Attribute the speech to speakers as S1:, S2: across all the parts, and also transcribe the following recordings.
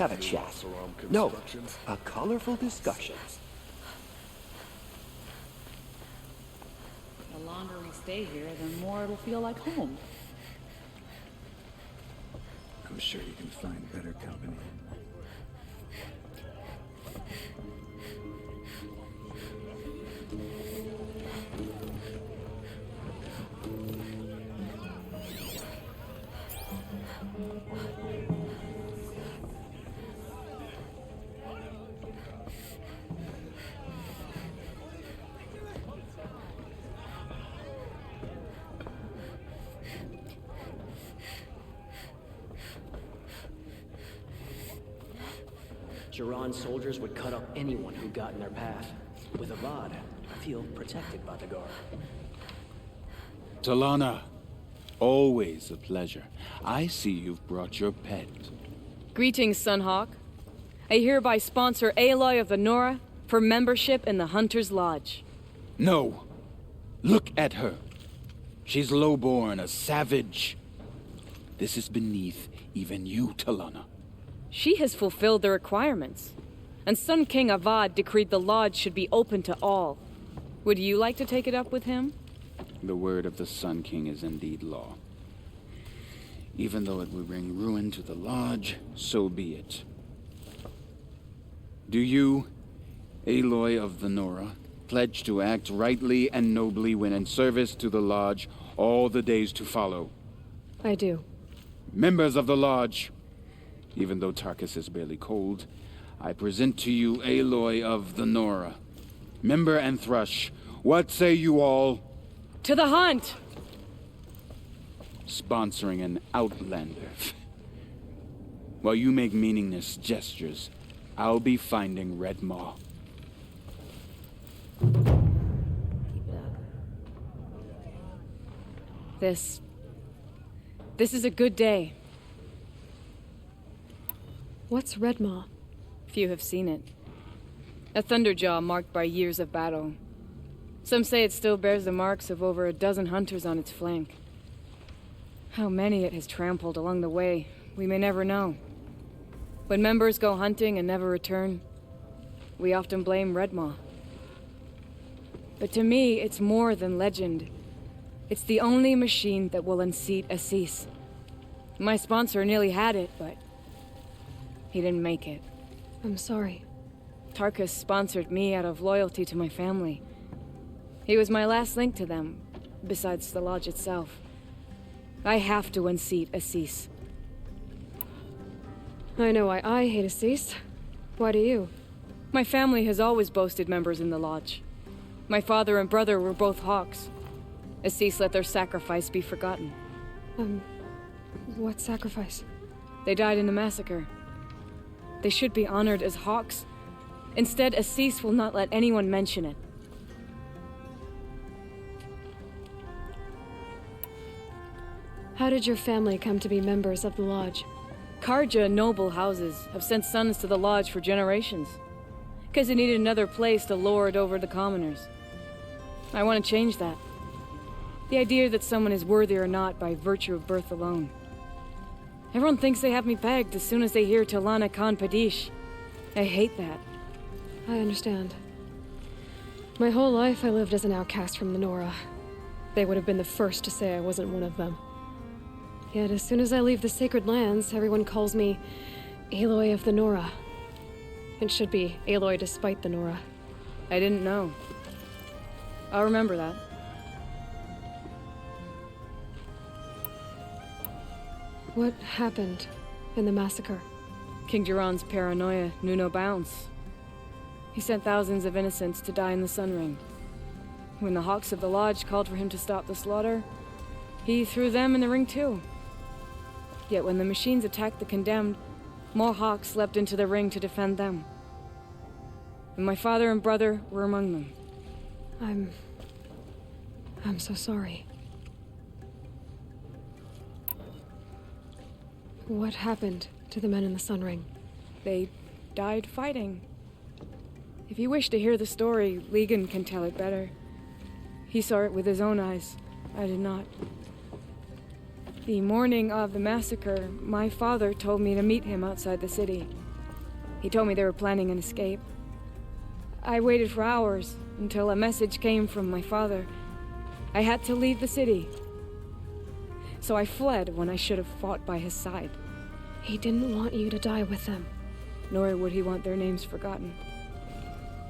S1: have a chat. No, a colorful discussion.
S2: The longer we stay here, the more it'll feel like home.
S3: I'm sure you can find better company.
S4: Jiran's soldiers would cut up anyone who got in their path. With Avad, I feel protected by the guard.
S5: Talana, always a pleasure. I see you've brought your pet.
S6: Greetings, Sunhawk. I hereby sponsor Aloy of the Nora for membership in the Hunter's Lodge.
S5: No. Look at her. She's lowborn, a savage. This is beneath even you, Talana.
S6: She has fulfilled the requirements, and Sun King Avad decreed the lodge should be open to all. Would you like to take it up with him?
S5: The word of the Sun King is indeed law. Even though it would bring ruin to the lodge, so be it. Do you, Aloy of the Nora, pledge to act rightly and nobly when in service to the lodge all the days to follow?
S7: I do.
S5: Members of the lodge, even though Tarkus is barely cold, I present to you Aloy of the Nora. Member and Thrush, what say you all?
S6: To the hunt!
S5: Sponsoring an outlander. While you make meaningless gestures, I'll be finding Red Maw.
S6: This is a good day.
S7: What's Redmaw?
S6: Few have seen it. A thunderjaw marked by years of battle. Some say it still bears the marks of over a dozen hunters on its flank. How many it has trampled along the way, we may never know. When members go hunting and never return, we often blame Redmaw. But to me, it's more than legend. It's the only machine that will unseat Assis. My sponsor nearly had it, but he didn't make it.
S7: I'm sorry.
S6: Tarkus sponsored me out of loyalty to my family. He was my last link to them, besides the lodge itself. I have to unseat Assis.
S7: I know why I hate Assis. Why do you?
S6: My family has always boasted members in the lodge. My father and brother were both hawks. Assis let their sacrifice be forgotten.
S7: What sacrifice?
S6: They died in a massacre. They should be honored as hawks. Instead, Assis will not let anyone mention it.
S7: How did your family come to be members of the lodge?
S6: Karja noble houses have sent sons to the lodge for generations, because they needed another place to lord over the commoners. I want to change that. The idea that someone is worthy or not by virtue of birth alone. Everyone thinks they have me pegged as soon as they hear Talana Khan Padish. I hate that.
S7: I understand. My whole life I lived as an outcast from the Nora. They would have been the first to say I wasn't one of them. Yet as soon as I leave the sacred lands, everyone calls me Aloy of the Nora. It should be Aloy despite the Nora.
S6: I didn't know. I'll remember that.
S7: What happened in the massacre?
S6: King Jiran's paranoia knew no bounds. He sent thousands of innocents to die in the Sun Ring. When the Hawks of the Lodge called for him to stop the slaughter, he threw them in the ring too. Yet when the machines attacked the condemned, more Hawks leapt into the ring to defend them. And my father and brother were among them.
S7: I'm so sorry. What happened to the men in the Sun Ring?
S6: They died fighting. If you wish to hear the story, Legan can tell it better. He saw it with his own eyes. I did not. The morning of the massacre, my father told me to meet him outside the city. He told me they were planning an escape. I waited for hours until a message came from my father. I had to leave the city. So I fled when I should have fought by his side.
S7: He didn't want you to die with them.
S6: Nor would he want their names forgotten.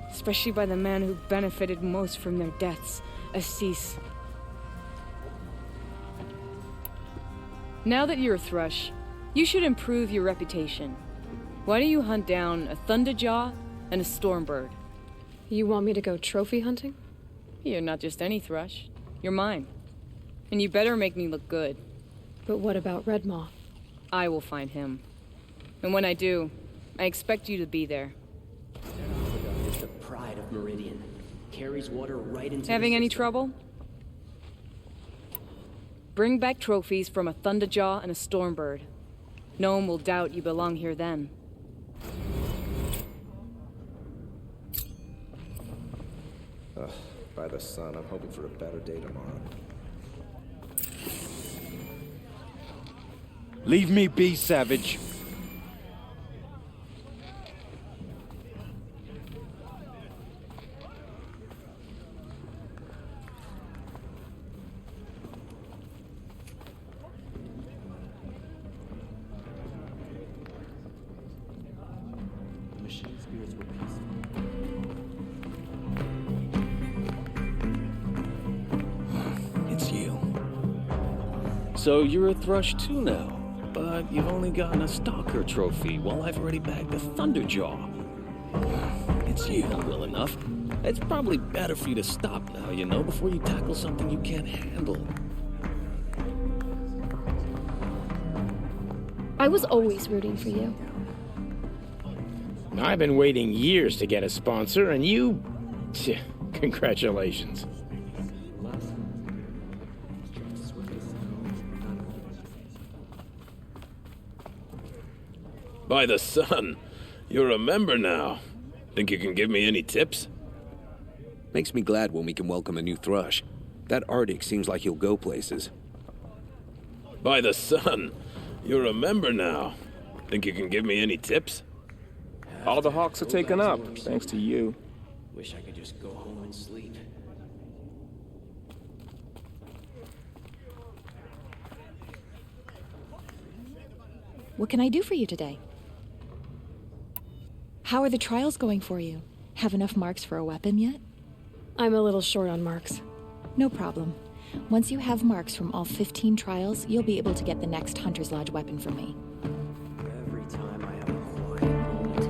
S6: Especially by the man who benefited most from their deaths, Assis. Now that you're a Thrush, you should improve your reputation. Why don't you hunt down a Thunderjaw and a Stormbird?
S7: You want me to go trophy hunting?
S6: You're not just any Thrush. You're mine. And you better make me look good.
S7: But what about Redmaw?
S6: I will find him. And when I do, I expect you to be there.
S4: Is the pride of Meridian. Carries water right into
S6: Having
S4: the
S6: any
S4: system.
S6: trouble? Bring back trophies from a Thunderjaw and a Stormbird. No one will doubt you belong here then.
S8: By the sun, I'm hoping for a better day tomorrow.
S5: Leave me be, savage.
S4: Machine spirits were peaceful.
S3: It's you. So you're a Thrush too now, but you've only gotten a Stalker trophy while I've already bagged a Thunderjaw. It's you, well enough. It's probably better for you to stop now, you know, before you tackle something you can't handle.
S9: I was always rooting for you.
S10: I've been waiting years to get a sponsor, and you... Congratulations.
S11: By the sun, you're a member now. Think you can give me any tips?
S1: Makes me glad when we can welcome a new Thrush. That Arctic seems like he'll go places.
S11: By the sun, you're a member now. Think you can give me any tips?
S12: All the hawks are taken up, thanks to you.
S4: Wish I could just go home and sleep.
S13: What can I do for you today? How are the trials going for you? Have enough marks for a weapon yet?
S7: I'm a little short on marks.
S13: No problem. Once you have marks from all 15 trials, you'll be able to get the next Hunter's Lodge weapon from me.
S4: Every time I have a quiet moment,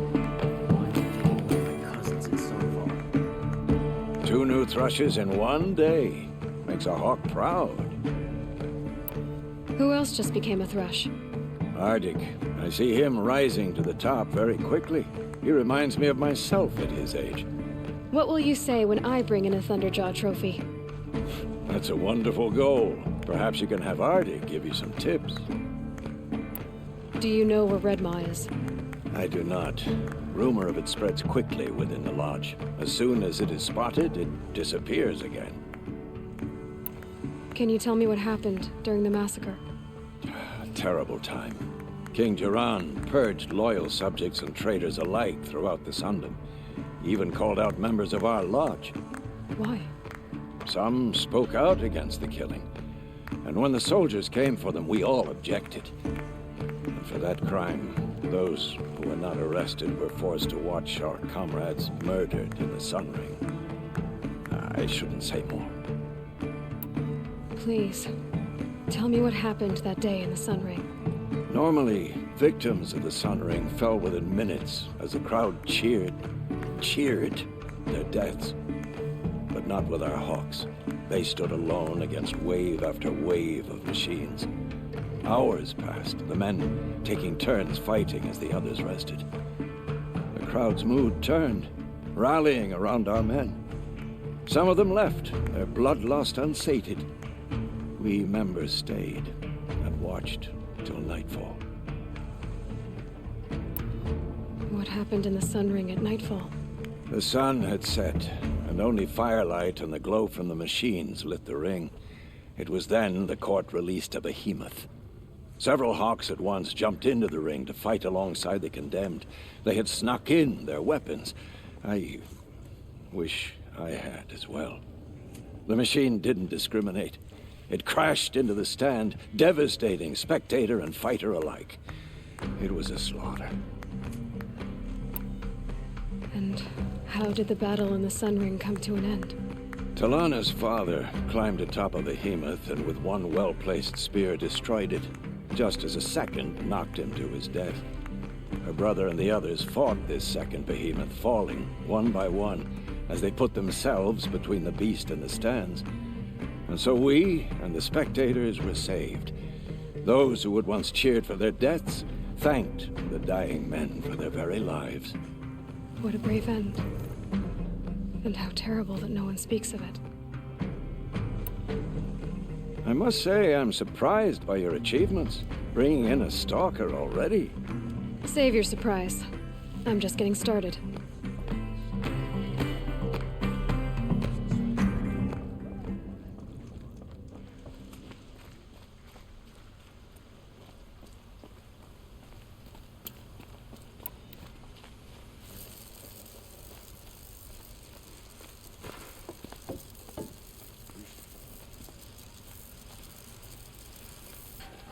S4: I'm thinking of my cousins in Sunfall.
S3: 2 new Thrushes in one day. Makes a hawk proud.
S7: Who else just became a Thrush?
S3: Arctic. I see him rising to the top very quickly. He reminds me of myself at his age.
S7: What will you say when I bring in a Thunderjaw trophy?
S3: That's a wonderful goal. Perhaps you can have Arctic give you some tips.
S7: Do you know where Redmaw is?
S3: I do not. Rumor of it spreads quickly within the lodge. As soon as it is spotted, it disappears again.
S7: Can you tell me what happened during the massacre?
S3: A terrible time. King Jiran purged loyal subjects and traitors alike throughout the Sundom. He even called out members of our lodge.
S7: Why?
S3: Some spoke out against the killing. And when the soldiers came for them, we all objected. And for that crime, those who were not arrested were forced to watch our comrades murdered in the Sun Ring. I shouldn't say more.
S7: Please, tell me what happened that day in the Sun Ring.
S3: Normally, victims of the Sun Ring fell within minutes as the crowd cheered their deaths. But not with our hawks. They stood alone against wave after wave of machines. Hours passed, the men taking turns fighting as the others rested. The crowd's mood turned, rallying around our men. Some of them left, their bloodlust unsated. We members stayed and watched till nightfall.
S7: What happened in the Sun Ring at nightfall?
S3: The sun had set, and only firelight and the glow from the machines lit the ring. It was then the court released a behemoth. Several hawks at once jumped into the ring to fight alongside the condemned. They had snuck in their weapons. I wish I had as well. The machine didn't discriminate. It crashed into the stand, devastating spectator and fighter alike. It was a slaughter.
S7: And how did the battle in the Sun Ring come to an end?
S3: Talana's father climbed atop a behemoth and with one well-placed spear destroyed it, just as a second knocked him to his death. Her brother and the others fought this second behemoth, falling one by one as they put themselves between the beast and the stands. And so we and the spectators were saved. Those who had once cheered for their deaths thanked the dying men for their very lives.
S7: What a brave end. And how terrible that no one speaks of it.
S3: I must say I'm surprised by your achievements, bringing in a stalker already.
S7: Save your surprise. I'm just getting started.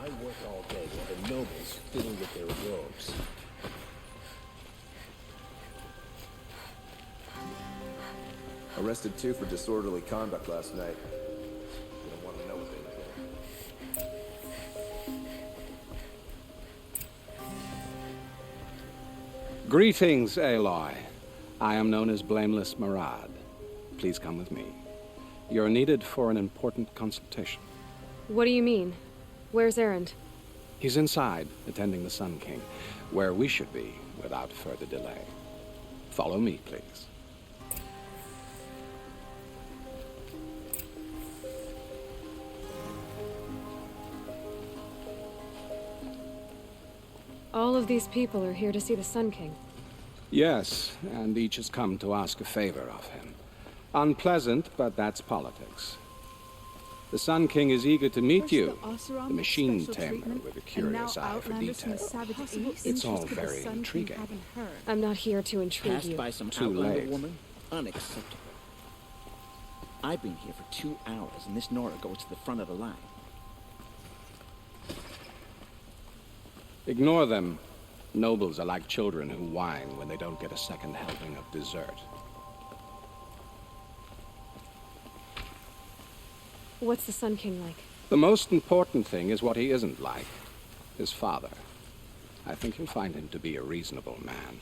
S8: I work all day while the nobles fiddle with their robes. Arrested 2 for disorderly conduct last night. You don't want to know what they were doing.
S14: Greetings, Aloy. I am known as Blameless Murad. Please come with me. You're needed for an important consultation.
S7: What do you mean? Where's Erend?
S14: He's inside, attending the Sun King, where we should be without further delay. Follow me, please.
S7: All of these people are here to see the Sun King.
S14: Yes, and each has come to ask a favor of him. Unpleasant, but that's politics. The Sun King is eager to meet you, the machine tamer with a curious eye for detail. It's all very intriguing.
S7: I'm not here to intrigue
S15: Passed
S7: you.
S15: by some
S14: Too
S15: outlander
S14: late.
S15: woman? Unacceptable. I've been here for 2 hours, and this Nora goes to the front of the line.
S14: Ignore them. Nobles are like children who whine when they don't get a second helping of dessert.
S7: What's the Sun King like?
S14: The most important thing is what he isn't like. His father. I think you'll find him to be a reasonable man.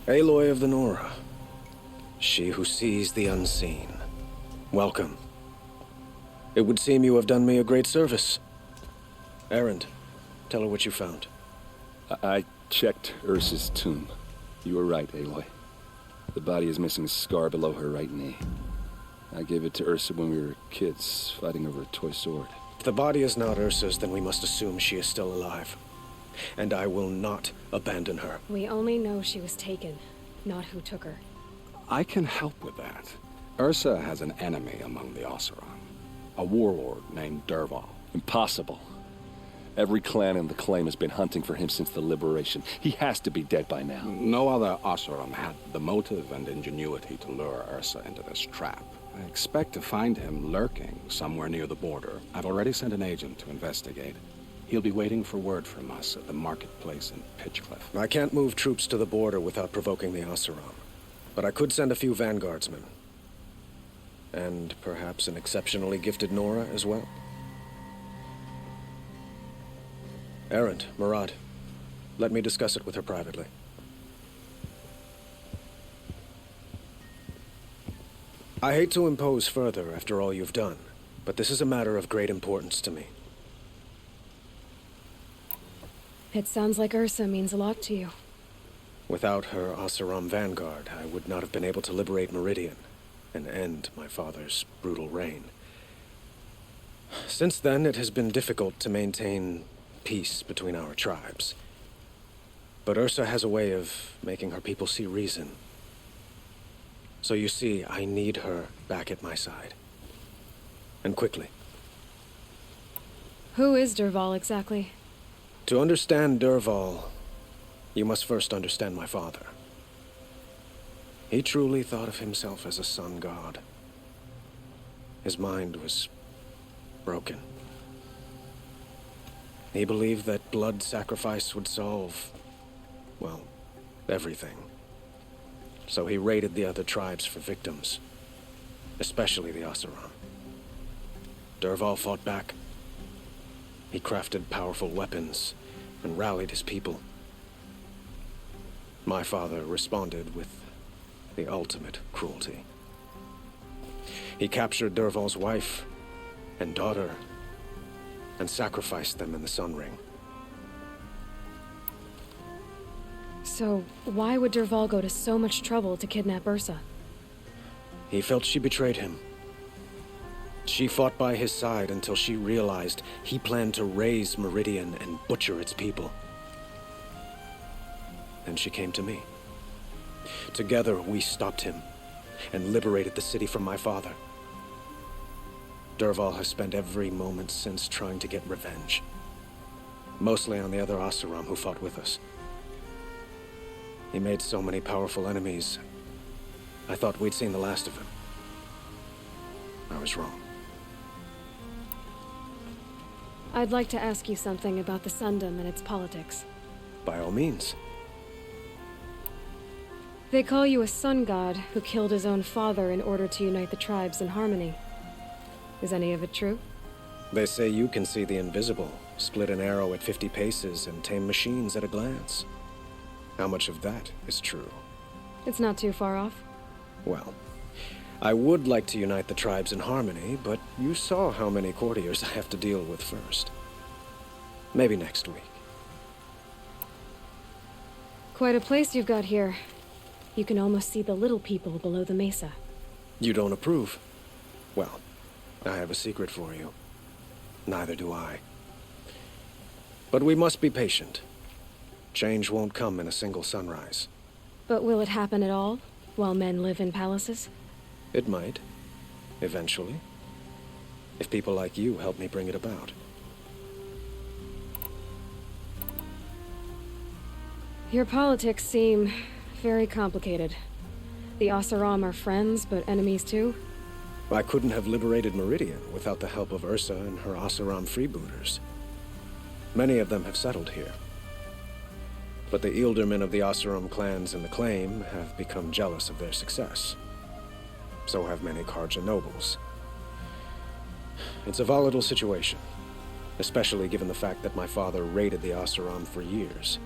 S16: Aloy of the Nora. She who sees the unseen. Welcome. It would seem you have done me a great service. Erend, tell her what you found.
S11: I checked Ursa's tomb. You were right, Aloy. The body is missing a scar below her right knee. I gave it to Ursa when we were kids, fighting over a toy sword.
S16: If the body is not Ursa's, then we must assume she is still alive. And I will not abandon her.
S7: We only know she was taken, not who took her.
S14: I can help with that. Ursa has an enemy among the Oseram. A warlord named Derval.
S11: Impossible. Every clan in the claim has been hunting for him since the liberation. He has to be dead by now.
S14: No other Oseram had the motive and ingenuity to lure Ursa into this trap. I expect to find him lurking somewhere near the border. I've already sent an agent to investigate. He'll be waiting for word from us at the marketplace in Pitchcliff.
S16: I can't move troops to the border without provoking the Oseram. But I could send a few vanguardsmen. And perhaps an exceptionally gifted Nora as well. Erend, Murad, let me discuss it with her privately. I hate to impose further after all you've done, but this is a matter of great importance to me.
S7: It sounds like Ursa means a lot to you.
S16: Without her Oseram vanguard, I would not have been able to liberate Meridian and end my father's brutal reign. Since then, it has been difficult to maintain peace between our tribes. But Ursa has a way of making her people see reason. So you see, I need her back at my side. And quickly.
S7: Who is Dervahl exactly?
S16: To understand Dervahl, you must first understand my father. He truly thought of himself as a sun god. His mind was broken. He believed that blood sacrifice would solve, well, everything. So he raided the other tribes for victims, especially the Oseram. Dervahl fought back. He crafted powerful weapons and rallied his people. My father responded with the ultimate cruelty. He captured Dervahl's wife and daughter and sacrificed them in the Sun Ring.
S7: So, why would Dervahl go to so much trouble to kidnap Ursa?
S16: He felt she betrayed him. She fought by his side until she realized he planned to raise Meridian and butcher its people. Then she came to me. Together, we stopped him and liberated the city from my father. Dervahl has spent every moment since trying to get revenge. Mostly on the other Oseram who fought with us. He made so many powerful enemies, I thought we'd seen the last of him. I was wrong.
S7: I'd like to ask you something about the Sundom and its politics.
S16: By all means.
S7: They call you a sun god who killed his own father in order to unite the tribes in harmony. Is any of it true?
S16: They say you can see the invisible, split an arrow at 50 paces, and tame machines at a glance. How much of that is true?
S7: It's not too far off.
S16: Well, I would like to unite the tribes in harmony, but you saw how many courtiers I have to deal with first. Maybe next week.
S7: Quite a place you've got here. You can almost see the little people below the mesa.
S16: You don't approve? Well, I have a secret for you. Neither do I. But we must be patient. Change won't come in a single sunrise.
S7: But will it happen at all, while men live in palaces?
S16: It might. Eventually. If people like you help me bring it about.
S7: Your politics seem very complicated. The Oseram are friends, but enemies too?
S16: I couldn't have liberated Meridian without the help of Ursa and her Oseram freebooters. Many of them have settled here. But the Ealdormen of the Oseram clans in the Claim have become jealous of their success. So have many Karja nobles. It's a volatile situation, especially given the fact that my father raided the Oseram for years.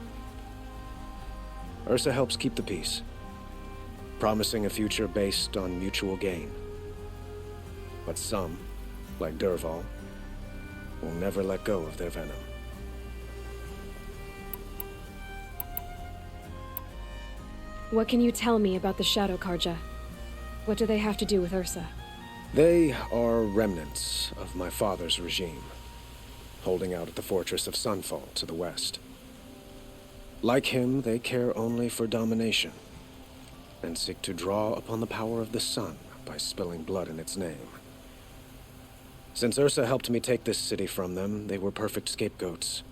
S16: Ursa helps keep the peace, promising a future based on mutual gain. But some, like Dervahl, will never let go of their venom.
S7: What can you tell me about the Shadow Karja? What do they have to do with Ursa?
S16: They are remnants of my father's regime, holding out at the fortress of Sunfall to the west. Like him, they care only for domination, and seek to draw upon the power of the sun by spilling blood in its name. Since Ursa helped me take this city from them, they were perfect scapegoats.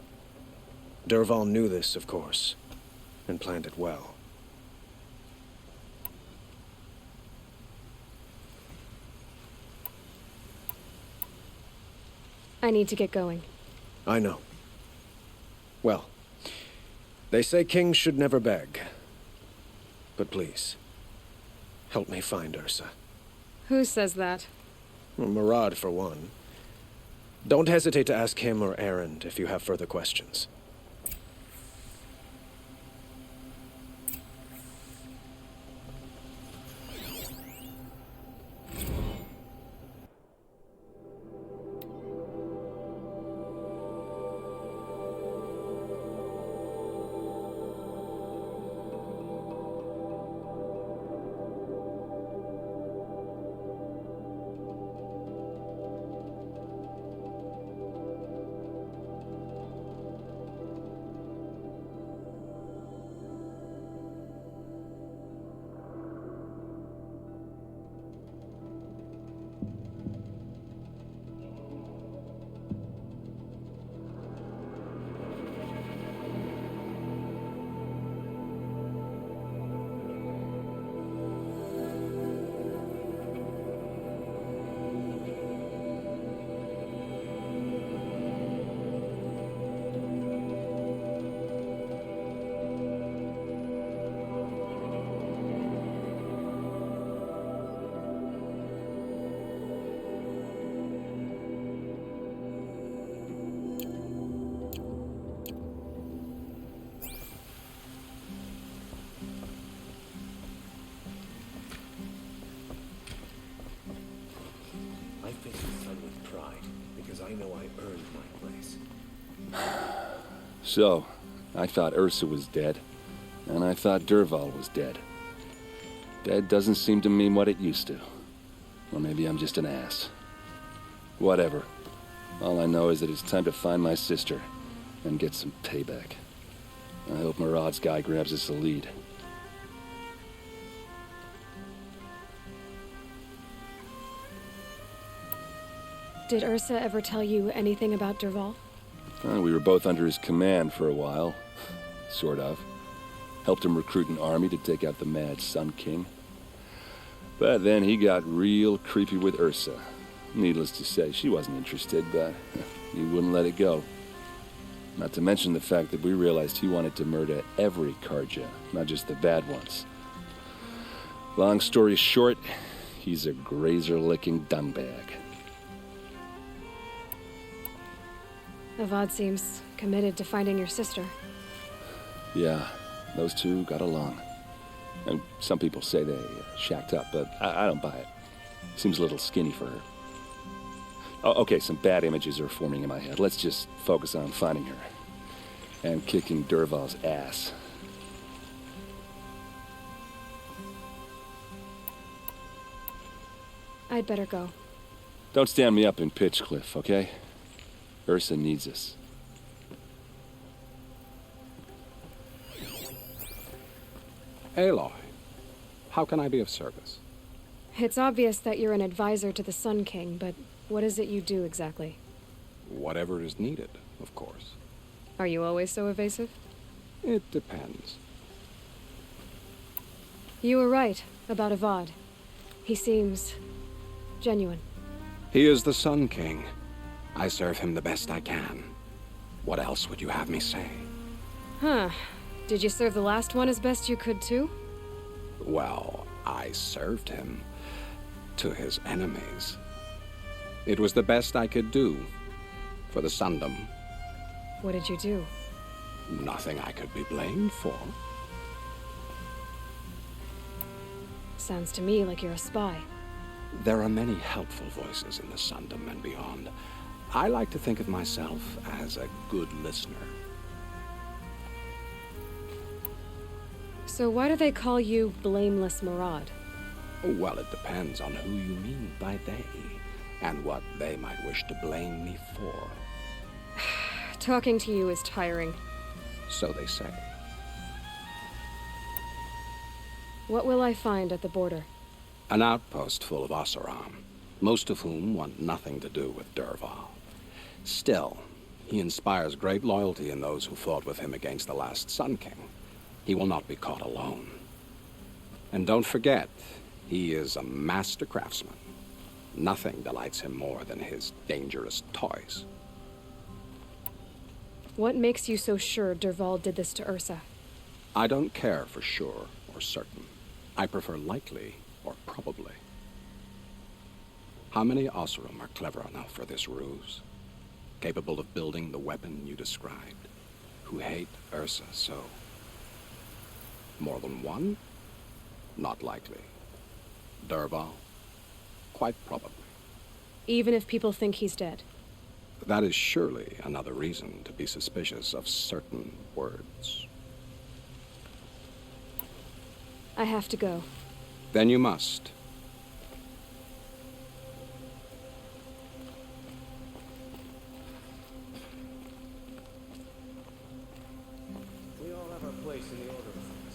S16: Dervahl knew this, of course, and planned it well.
S7: I need to get going.
S16: I know. Well, they say kings should never beg. But please, help me find Ursa.
S7: Who says that?
S16: Well, Murad, for one. Don't hesitate to ask him or Erend if you have further questions.
S11: So, I thought Ursa was dead, and I thought Dervahl was dead. Dead doesn't seem to mean what it used to. Or maybe I'm just an ass. Whatever. All I know is that it's time to find my sister and get some payback. I hope Murad's guy grabs us a lead.
S7: Did Ursa ever tell you anything about Dervahl?
S11: We were both under his command for a while. Sort of. Helped him recruit an army to take out the mad Sun King. But then he got real creepy with Ursa. Needless to say, she wasn't interested, but he wouldn't let it go. Not to mention the fact that we realized he wanted to murder every Karja, not just the bad ones. Long story short, he's a grazer-licking dungbag.
S7: Avad seems committed to finding your sister.
S11: Yeah, those two got along. And some people say they shacked up, but I don't buy it. Seems a little skinny for her. Oh, okay, some bad images are forming in my head. Let's just focus on finding her. And kicking Dervahl's ass.
S7: I'd better go.
S11: Don't stand me up in Pitchcliff, okay? Ursa needs us.
S14: Aloy, how can I be of service?
S7: It's obvious that you're an advisor to the Sun King, but what is it you do exactly?
S14: Whatever is needed, of course.
S7: Are you always so evasive?
S14: It depends.
S7: You were right about Avad. He seems genuine.
S14: He is the Sun King. I serve him the best I can. What else would you have me say?
S7: Huh. Did you serve the last one as best you could, too?
S14: Well, I served him to his enemies. It was the best I could do for the Sundom.
S7: What did you do?
S14: Nothing I could be blamed for.
S7: Sounds to me like you're a spy.
S14: There are many helpful voices in the Sundom and beyond. I like to think of myself as a good listener.
S7: So why do they call you Blameless Murad?
S14: Well, it depends on who you mean by they, and what they might wish to blame me for.
S7: Talking to you is tiring.
S14: So they say.
S7: What will I find at the border?
S14: An outpost full of Oseram, most of whom want nothing to do with Dervahl. Still, he inspires great loyalty in those who fought with him against the last Sun King. He will not be caught alone. And don't forget, he is a master craftsman. Nothing delights him more than his dangerous toys.
S7: What makes you so sure Dervahl did this to Ursa?
S14: I don't care for sure or certain. I prefer likely or probably. How many Oseram are clever enough for this ruse? Capable of building the weapon you described? Who hate Ursa so? More than one? Not likely. Dervahl? Quite probably.
S7: Even if people think he's dead?
S14: That is surely another reason to be suspicious of certain words.
S7: I have to go.
S14: Then you must.
S4: We all have our place in the order of things.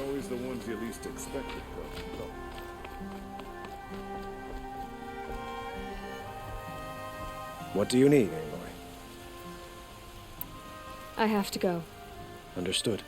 S17: Always the ones you least expected, though.
S16: What do you need, Aloy?
S7: I have to go.
S16: Understood.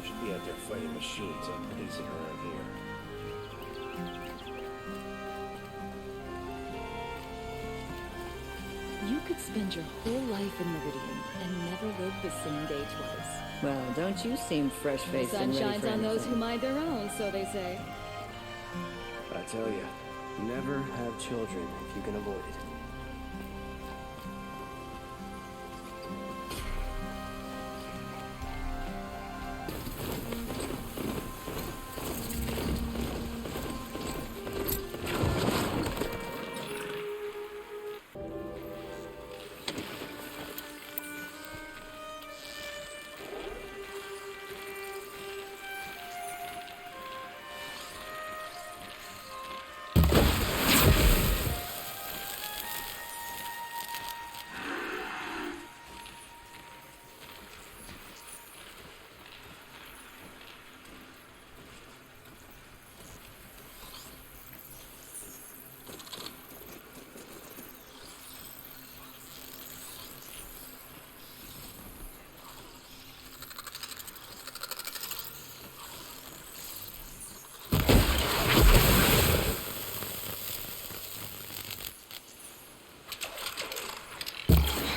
S15: Should be out there fighting machines. I'm pacing around here.
S18: You could spend your whole life in Meridian and never live the same day twice.
S2: Well, don't you seem fresh-faced
S18: The sun
S2: and ready
S18: shines
S2: for
S18: on those
S2: anything.
S18: who mind their own, so they say.
S4: I tell you, never have children if you can avoid it.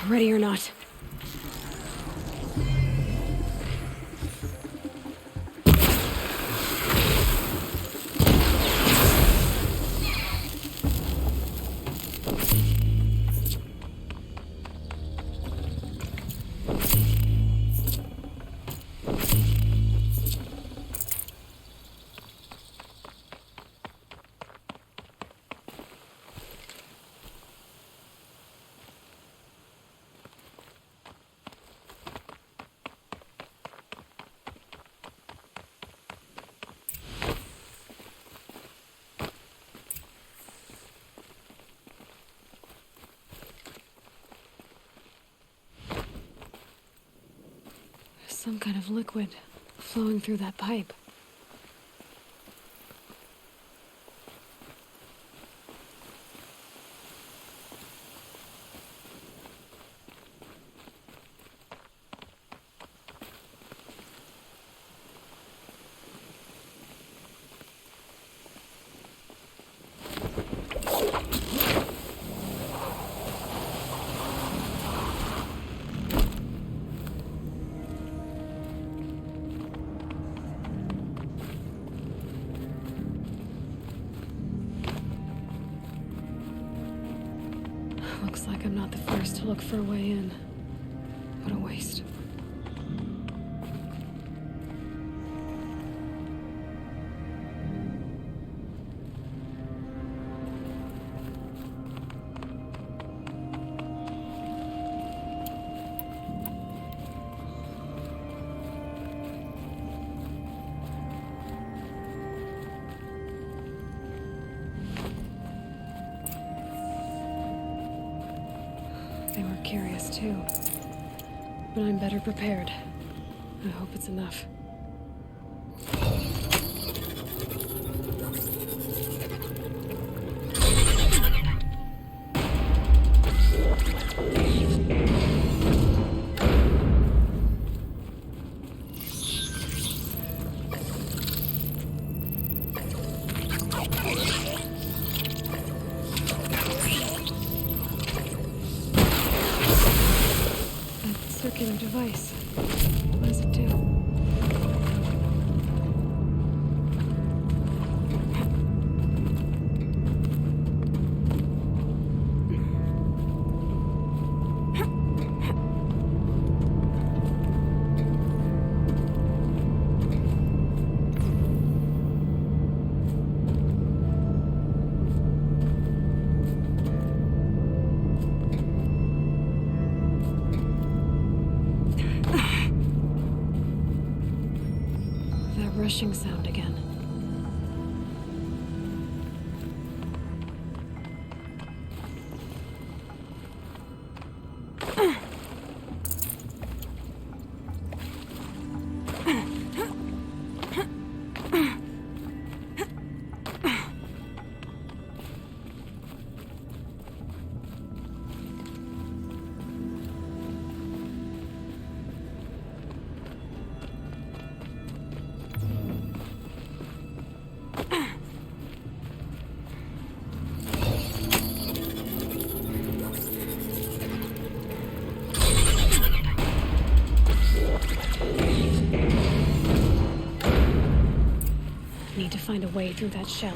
S7: Ready or not. Some kind of liquid flowing through that pipe. Looks like I'm not the first to look for a way in. What a waste. They were curious too. But I'm better prepared. I hope it's enough. Circular device. What does it do? crashing sound again. Need to find a way through that shell.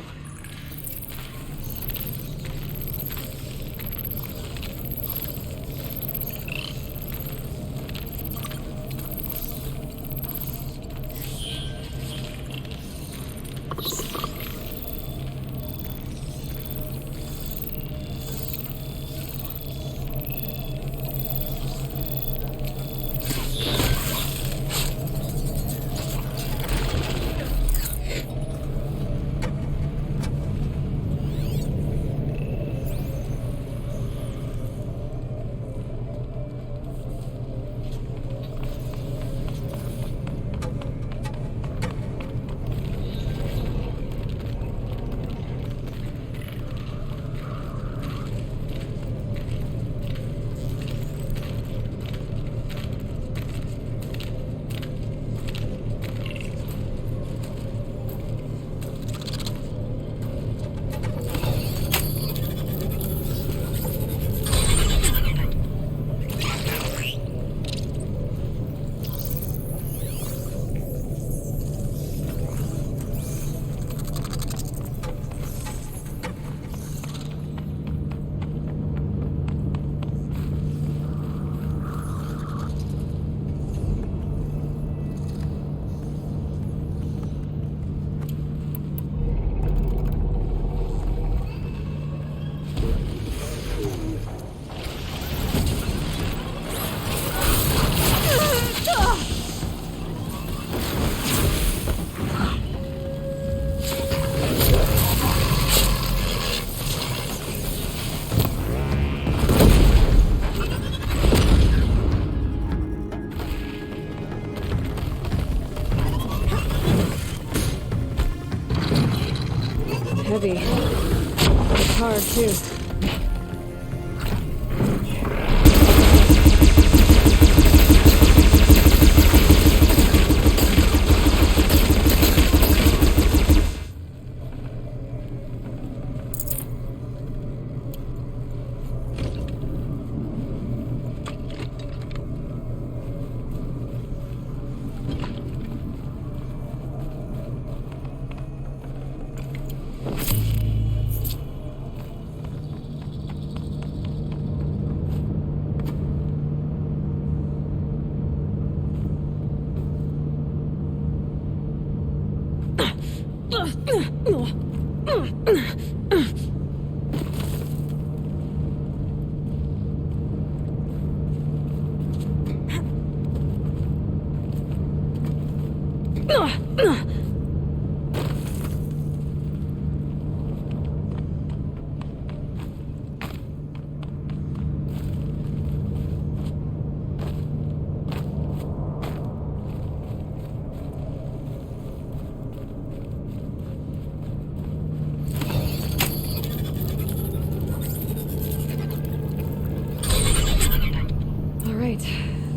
S7: Heavy. It's hard, too.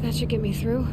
S7: That should get me through.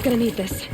S7: Gonna need this.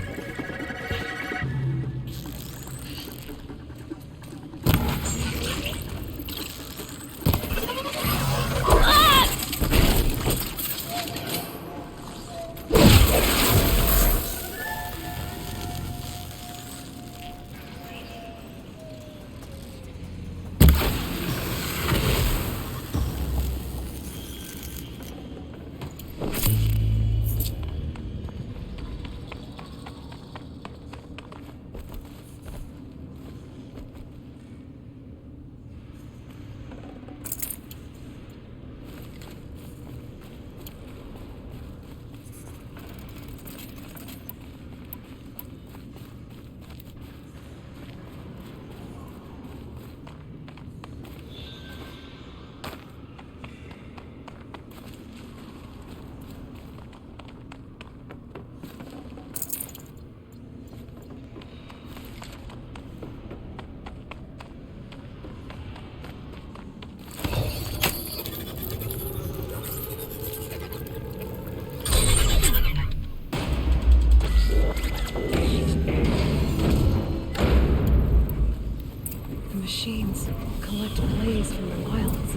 S7: Machines collect blaze from the wilds,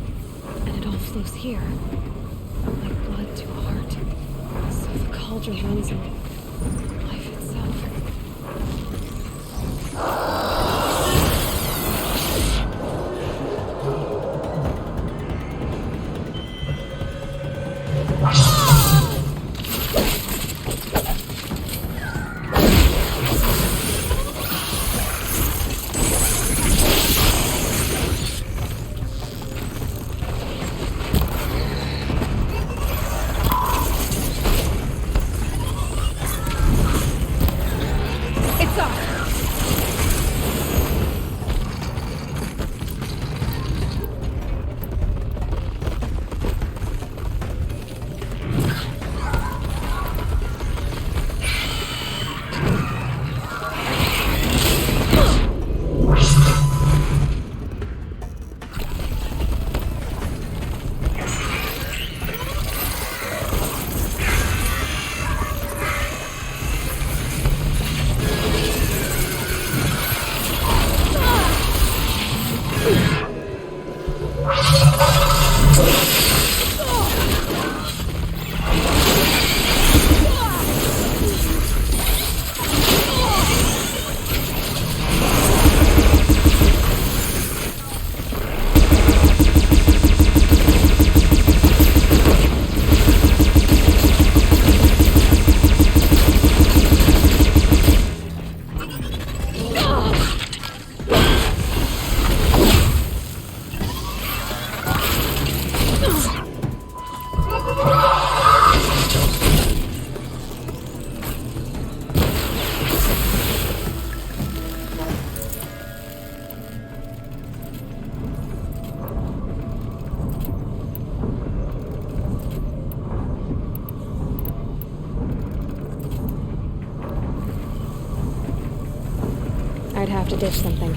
S7: and it all flows here, like blood to a heart. So the cauldron runs in life itself. I'd have to ditch something.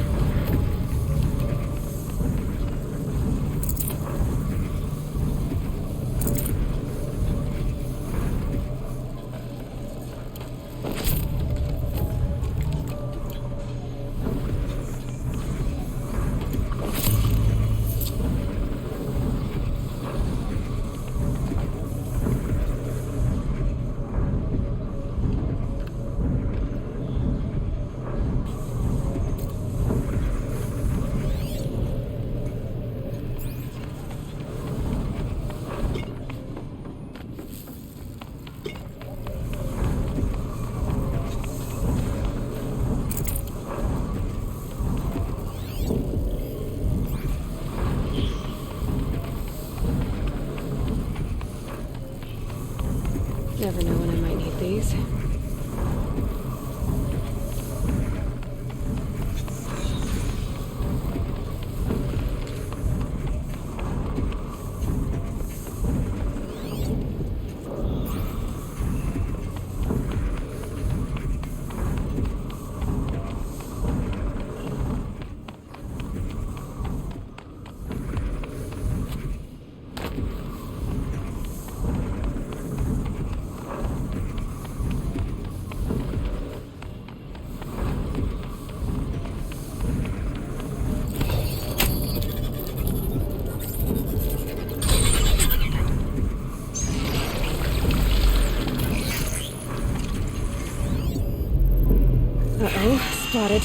S7: Never know when I might need these. Uh-oh, spotted.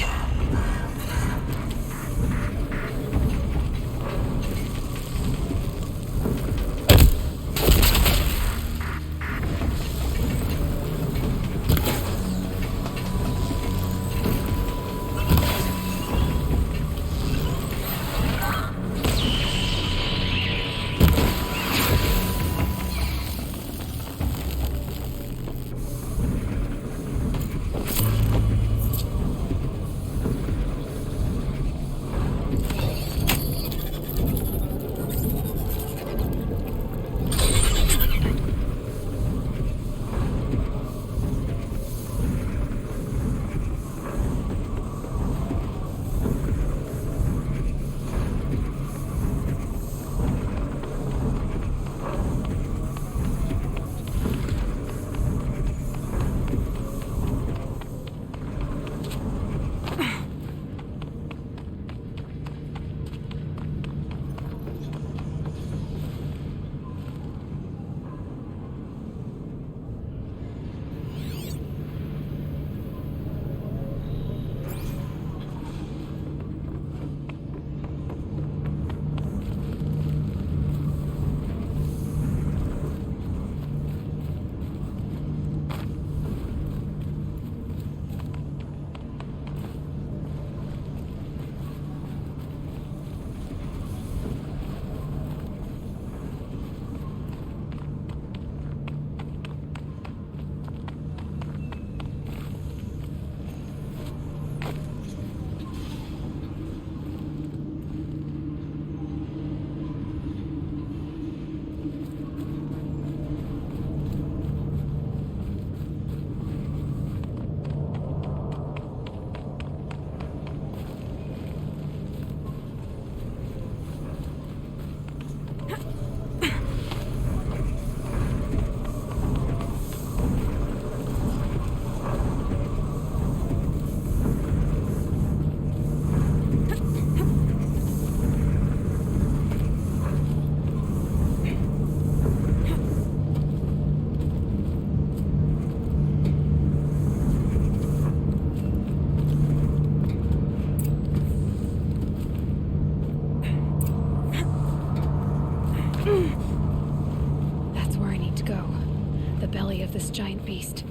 S7: That's where I need to go. The belly of this giant beast.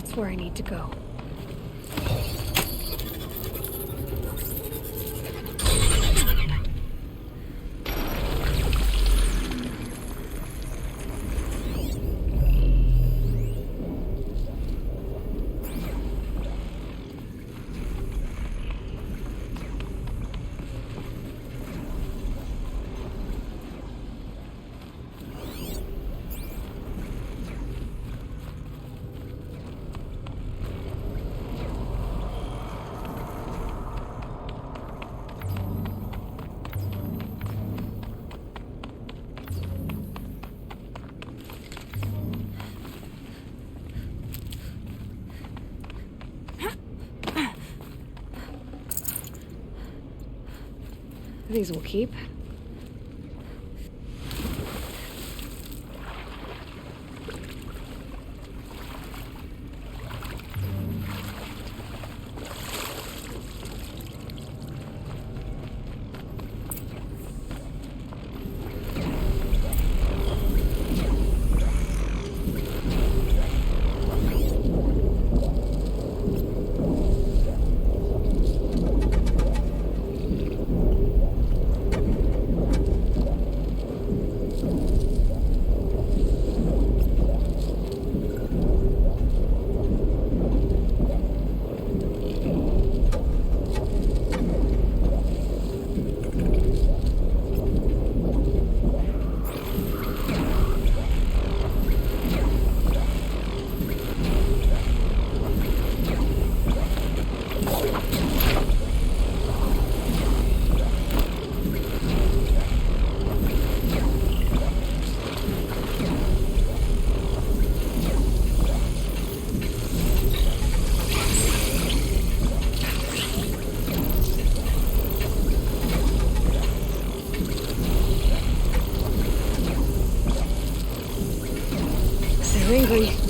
S7: That's where I need to go. These will keep. Angry.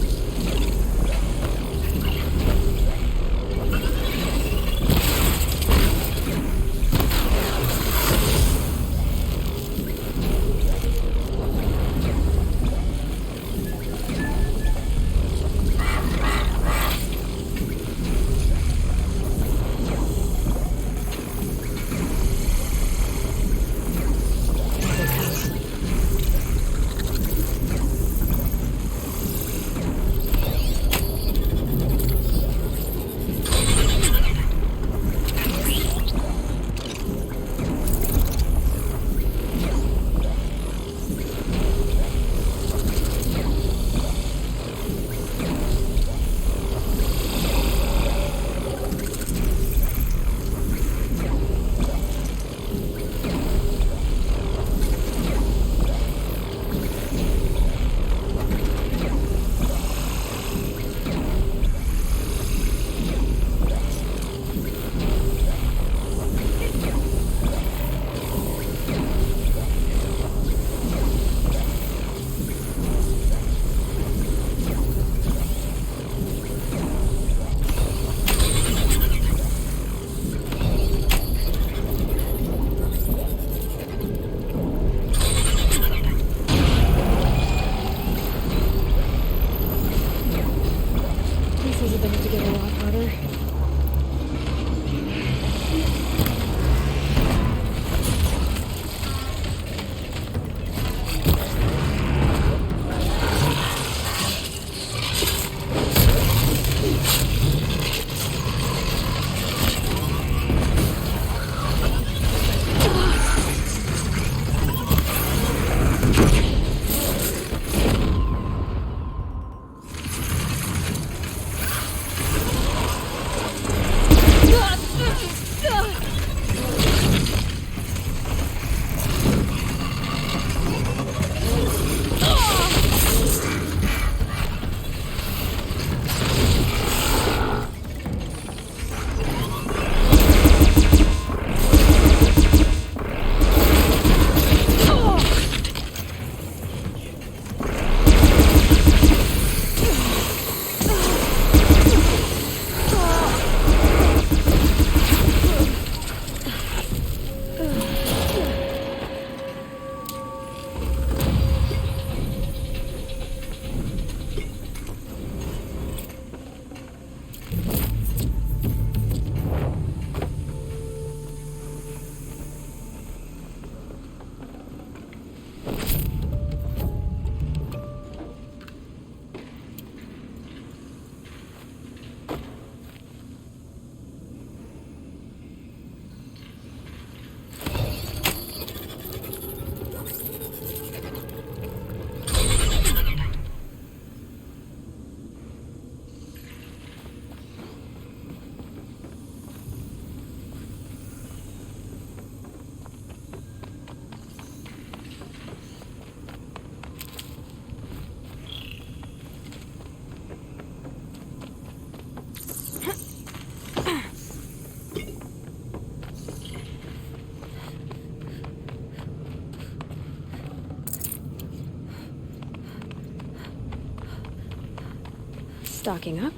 S7: Stocking up.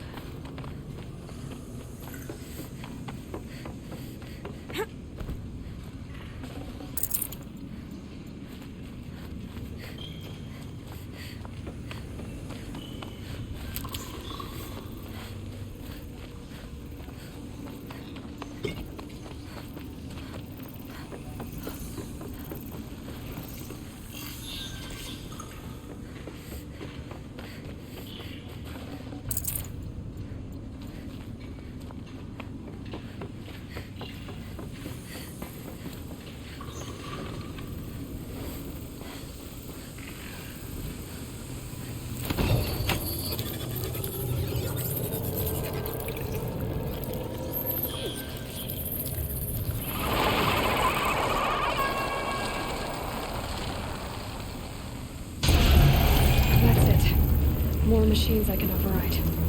S7: More machines I can override.